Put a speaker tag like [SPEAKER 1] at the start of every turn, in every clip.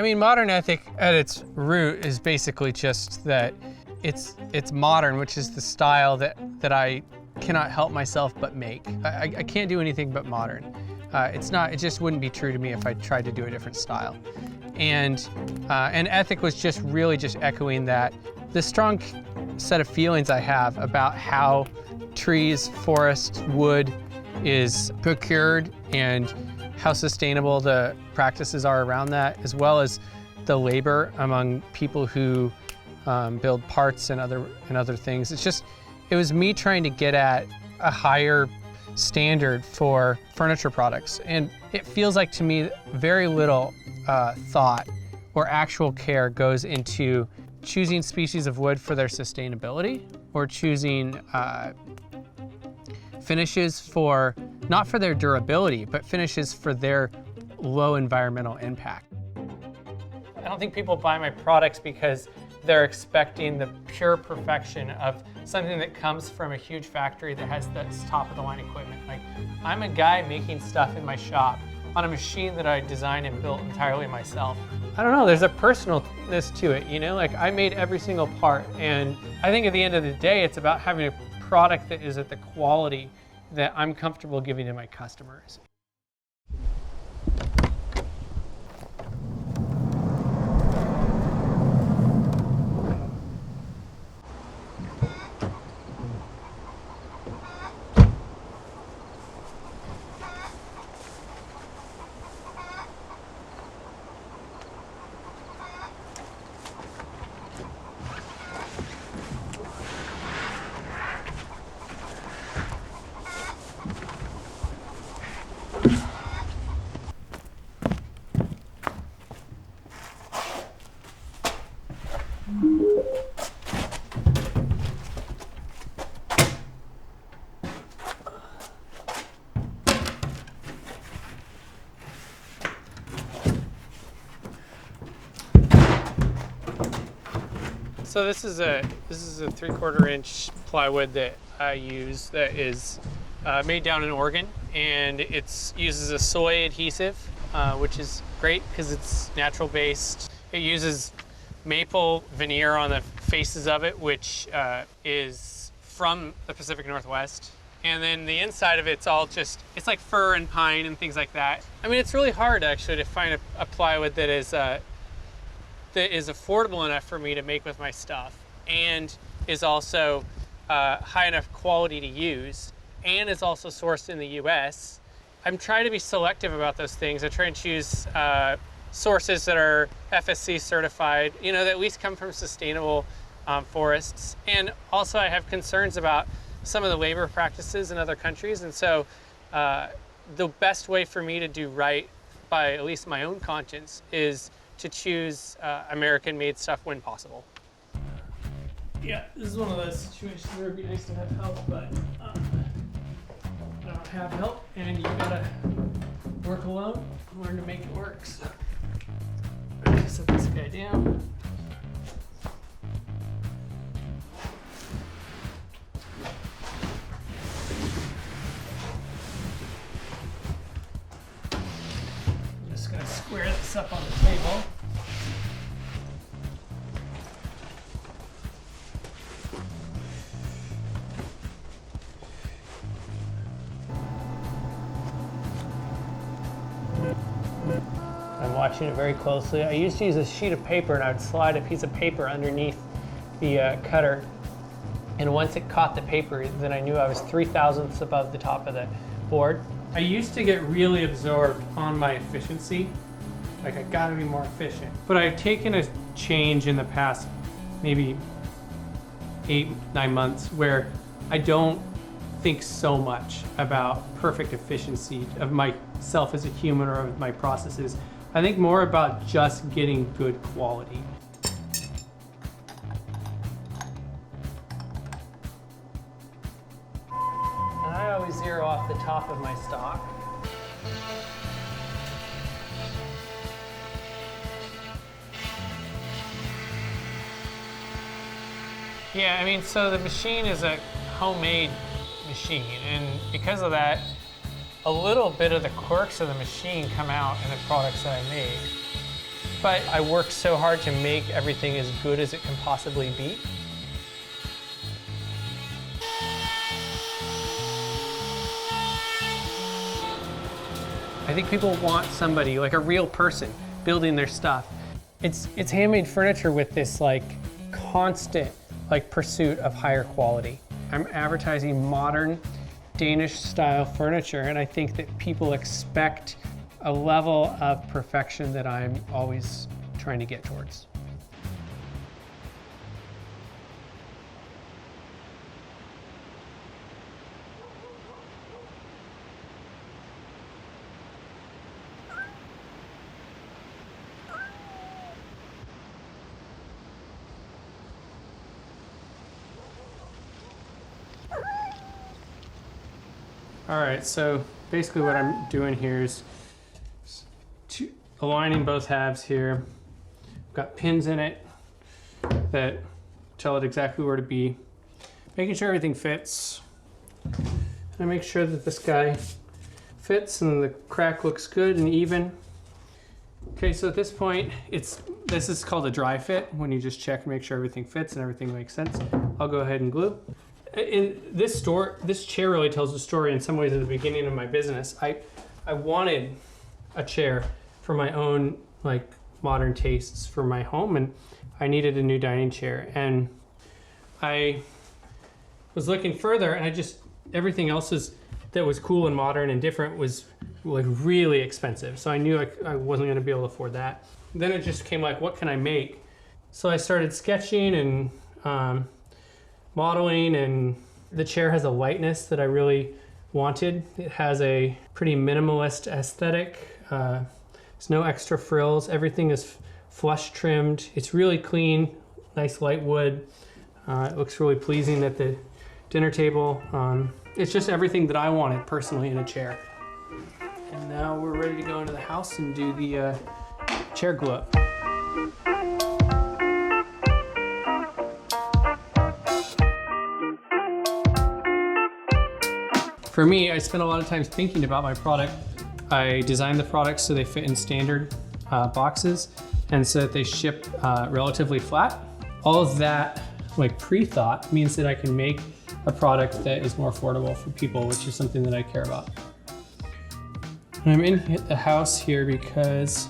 [SPEAKER 1] mean, modern ethic at its root is basically just that it's modern, which is the style that I cannot help myself but make. I can't do anything but modern. It just wouldn't be true to me if I tried to do a different style. And ethic was just really just echoing that. The strong set of feelings I have about how trees, forest, wood is procured and how sustainable the practices are around that, as well as the labor among people who build parts and other things. It was me trying to get at a higher standard for furniture products. And it feels like to me very little thought or actual care goes into choosing species of wood for their sustainability, or choosing finishes not for their durability, but finishes for their low environmental impact. I don't think people buy my products because they're expecting the pure perfection of something that comes from a huge factory that has this top of the line equipment. Like, I'm a guy making stuff in my shop on a machine that I designed and built entirely myself. I don't know, there's a personalness to it, you know? Like, I made every single part, and I think at the end of the day, it's about having a product that is at the quality that I'm comfortable giving to my customers. So this is a 3/4 inch plywood that I use that is made down in Oregon, and it uses a soy adhesive, which is great because it's natural based. It uses maple veneer on the faces of it, which is from the Pacific Northwest. And then the inside of it's it's like fir and pine and things like that. I mean, it's really hard actually to find a plywood that is affordable enough for me to make with my stuff, and is also high enough quality to use, and is also sourced in the US. I'm trying to be selective about those things. I try and choose sources that are FSC certified, you know, that at least come from sustainable forests. And also I have concerns about some of the labor practices in other countries. And so the best way for me to do right by at least my own conscience is to choose American-made stuff when possible. Yeah, this is one of those situations where it'd be nice to have help, but I don't have help, and you gotta work alone and learn to make it work. So I'm gonna set this guy down. I'm just gonna square this up on the table. I'm watching it very closely. I used to use a sheet of paper, and I would slide a piece of paper underneath the cutter. And once it caught the paper, then I knew I was 3/1000ths above the top of the board. I used to get really absorbed on my efficiency. Like, I gotta be more efficient. But I've taken a change in the past maybe 8-9 months where I don't think so much about perfect efficiency of myself as a human or of my processes. I think more about just getting good quality. And I always zero off the top of my stock. Yeah, I mean, so the machine is a homemade machine, and because of that, a little bit of the quirks of the machine come out in the products that I make. but I work so hard to make everything as good as it can possibly be. I think people want somebody, like a real person, building their stuff. It's handmade furniture with this like constant pursuit of higher quality. I'm advertising modern Danish style furniture, and I think that people expect a level of perfection that I'm always trying to get towards. All right, so basically what I'm doing here is aligning both halves here. I've got pins in it that tell it exactly where to be. Making sure everything fits. And I make sure that this guy fits and the crack looks good and even. Okay, so at this point, this is called a dry fit, when you just check and make sure everything fits and everything makes sense. I'll go ahead and glue. In this chair really tells the story in some ways at the beginning of my business. I wanted a chair for my own modern tastes for my home, and I needed a new dining chair. And I was looking further, and everything else that was cool and modern and different was really expensive. So I knew I wasn't going to be able to afford that. Then it just came what can I make? So I started sketching and modeling, and the chair has a lightness that I really wanted. It has a pretty minimalist aesthetic. There's no extra frills. Everything is flush trimmed. It's really clean, nice light wood. It looks really pleasing at the dinner table. It's just everything that I wanted personally in a chair. And now we're ready to go into the house and do the chair glue up. For me, I spend a lot of time thinking about my product. I design the products so they fit in standard boxes and so that they ship relatively flat. All of that pre-thought means that I can make a product that is more affordable for people, which is something that I care about. I'm in the house here because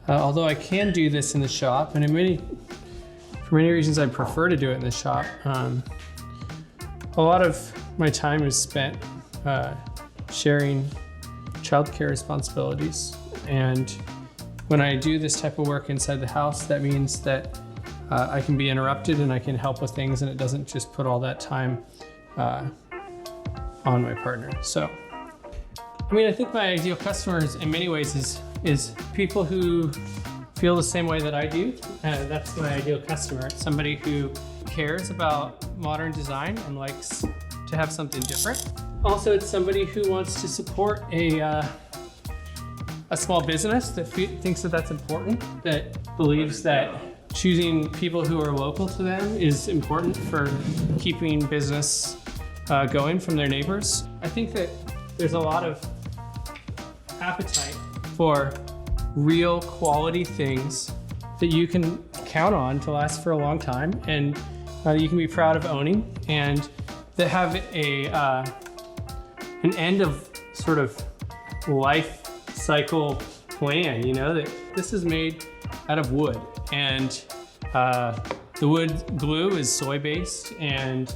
[SPEAKER 1] although I can do this in the shop, and for many reasons I prefer to do it in the shop, a lot of my time is spent sharing childcare responsibilities. And when I do this type of work inside the house, that means that I can be interrupted and I can help with things, and it doesn't just put all that time on my partner. So, I think my ideal customers in many ways is people who feel the same way that I do. That's my ideal customer. It's somebody who cares about modern design and likes to have something different. Also, it's somebody who wants to support a small business that thinks that that's important, that believes that choosing people who are local to them is important for keeping business going from their neighbors. I think that there's a lot of appetite for real quality things that you can count on to last for a long time, and you can be proud of owning, and that have an end of sort of life cycle plan, that this is made out of wood, and the wood glue is soy-based, and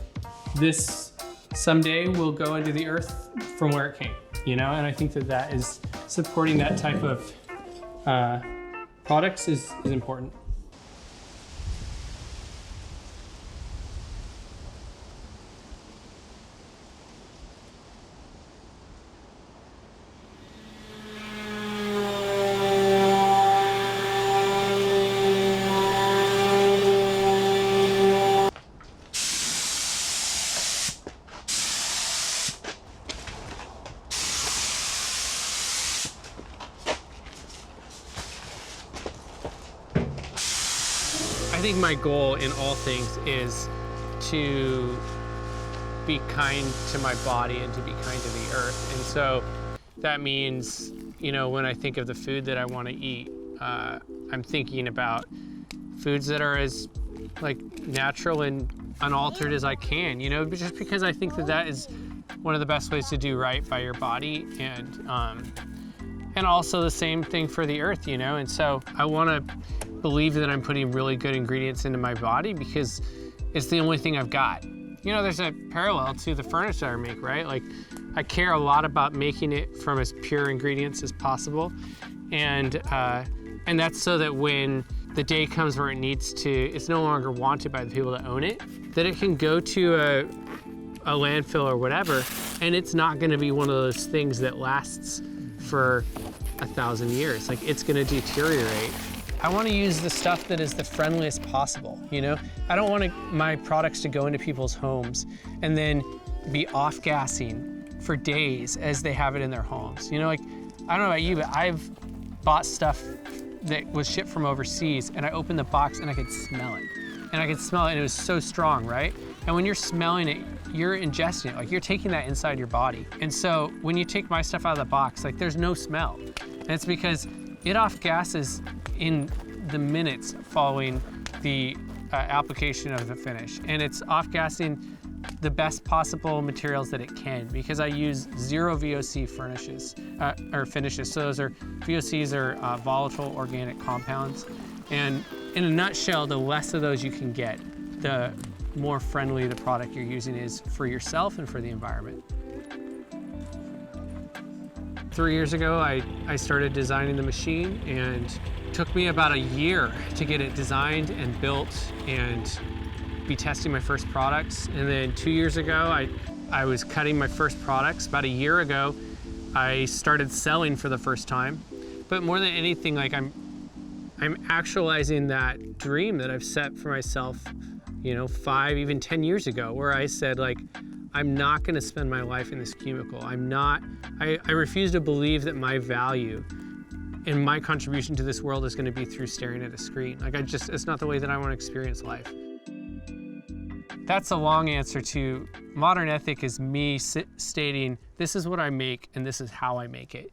[SPEAKER 1] this someday will go into the earth from where it came, and I think that is supporting that type of products is important. I think my goal in all things is to be kind to my body and to be kind to the earth. And so that means, when I think of the food that I want to eat, I'm thinking about foods that are as like natural and unaltered as I can, you know, just because I think that that is one of the best ways to do right by your body, and also the same thing for the earth, you know. And so I want to believe that I'm putting really good ingredients into my body because it's the only thing I've got. You know, there's a parallel to the furniture that I make, right? Like, I care a lot about making it from as pure ingredients as possible, and that's so that when the day comes where it's no longer wanted by the people that own it, that it can go to a landfill or whatever, and it's not going to be one of those things that lasts for 1,000 years. Like, it's going to deteriorate. I want to use the stuff that is the friendliest possible, you know? I don't want my products to go into people's homes and then be off-gassing for days as they have it in their homes. You know, like, I don't know about you, but I've bought stuff that was shipped from overseas, and I opened the box and I could smell it. And I could smell it, and it was so strong, right? And when you're smelling it, you're ingesting it, like you're taking that inside your body. And so when you take my stuff out of the box, like there's no smell. And it's because it off-gasses in the minutes following the application of the finish. And it's off-gassing the best possible materials that it can, because I use 0 VOC finishes. So those are, VOCs are volatile organic compounds. And in a nutshell, the less of those you can get, the more friendly the product you're using is for yourself and for the environment. 3 years ago, I started designing the machine, and it took me about a year to get it designed and built and be testing my first products. And then 2 years ago, I was cutting my first products. About a year ago, I started selling for the first time. But more than anything, like I'm actualizing that dream that I've set for myself, you know, 5, even 10 years ago, where I said, like, I'm not gonna spend my life in this cubicle. I refuse to believe that my value and my contribution to this world is gonna be through staring at a screen. Like, it's not the way that I wanna experience life. That's a long answer to modern ethic is me stating, this is what I make and this is how I make it.